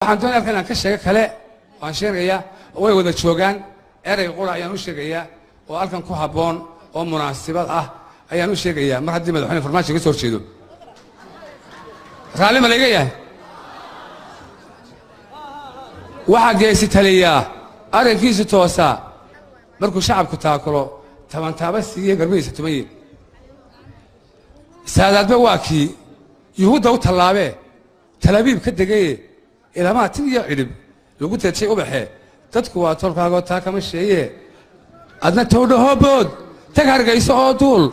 waxaan doonayaa halkan aan ka sheego kale waan sheegayaa way wada joogaan erey qura ayaan u sheegayaa oo halkan ku habboon oo munaasabad ah ayaan u sheegayaa mar haddii madaxweyne farmaajo ka soo horjeedo raalli ma laga yahay waxaa geesi taliyaa arrinkiisu toosaa markuu shacabku taakulo tabantaaba siiye garbihiisa tumaye saadaadba waa kii yuhuudda u tallaabee talaabiib ka degaye ilamaha tin iyo cidhib lagu teedshay ubaxee dadku waa tolkaagoo taa kama sheeye adna towdhahoo bood tag hargayso oo duul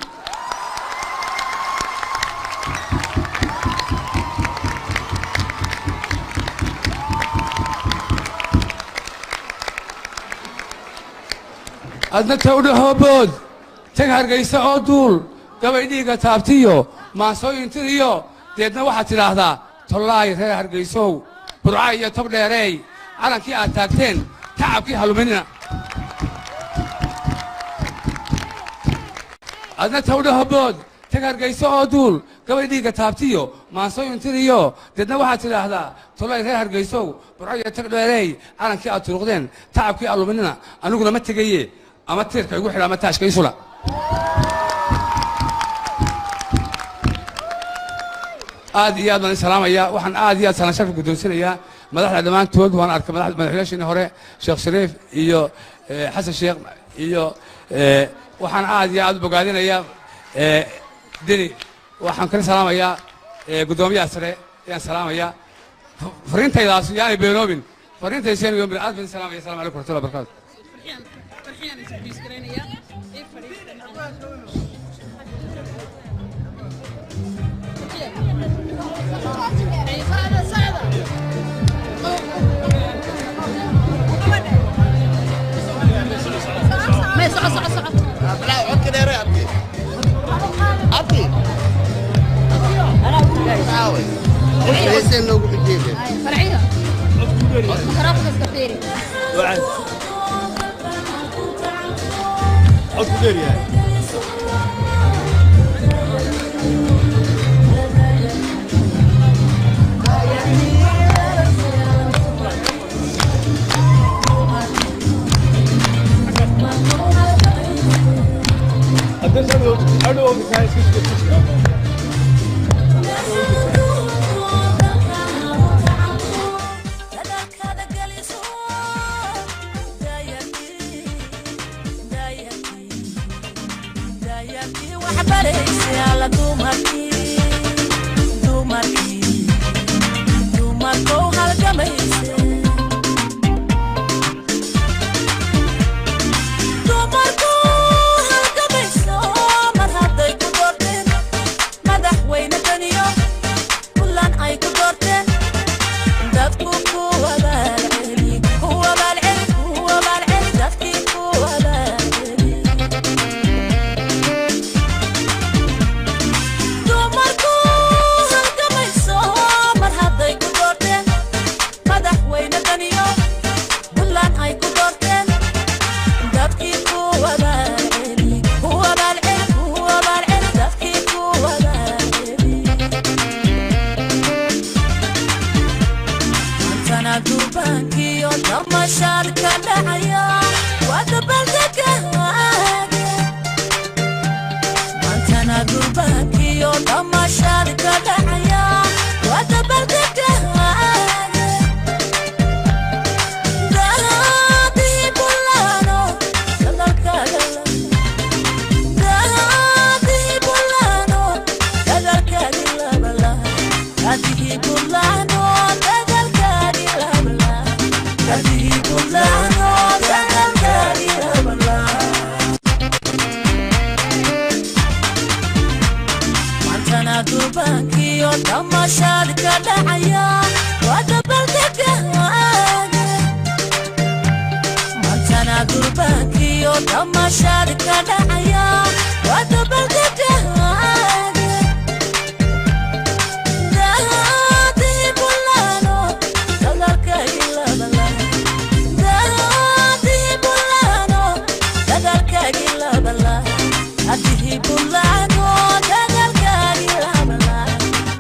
adna towdhahoo bood tag hargayso oo duul gabay dhiigga taabtiyo maansooyin tiriyo deedna waxaad tidhaahdaa tollaay reer hargaysow burca iyo tob dheereey calankii aad taagteen tacabkii haluminina adna towdhaho bood tag hargayso oo duul gabay dhiigga taabtiyo maansooyin tiriyo deedna waxaad tidhaahdaa tollaay reer hargaysow burca iyo tog dheereey calankii aad turuqdeen tacabkii haluminina aniguna ma tegaye ama tiirka igu xidha ama taashka isula aad iyo aad baan salaamayaa waxaan aad iyo aad salaan sharaf guddoonsanayaa madaxda dhammaantood waan arkay madaxweynaasheenii hore sheekh shariif iyo xasan sheekh iyo waxaan aad iyo aad u bogaadinayaa deni waxaan kala salaamayaa guddoomiyaha sare ayaan salaamayaa fariintaydaas yaanay beenoobin fariintayseenu yombin aad baan salaamaya assalamu calaykum warahmatullahi wabarakatu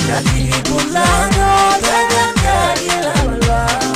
Hadi bulan o dagal kari la la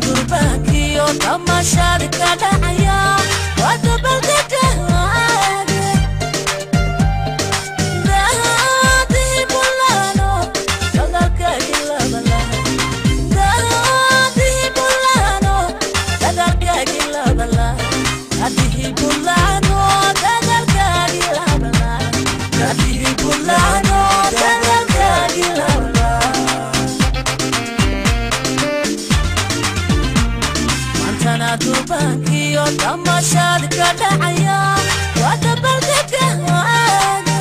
durbaankiyo tamashaadi ka dhacaya waa dabaldegaade daadii bulaano dadalkaagii labala daadii bulaano dadalkaagii labala daadii bulaano dadalkaagii labala daadii bulaano dadalkaagii labala durbaankiyo tamashaadi ka dhacaya waa dabaldegaade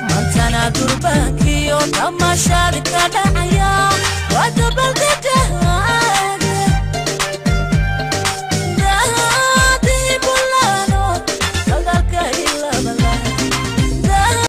mantana durbaankiyo tamashaadi ka dhacaya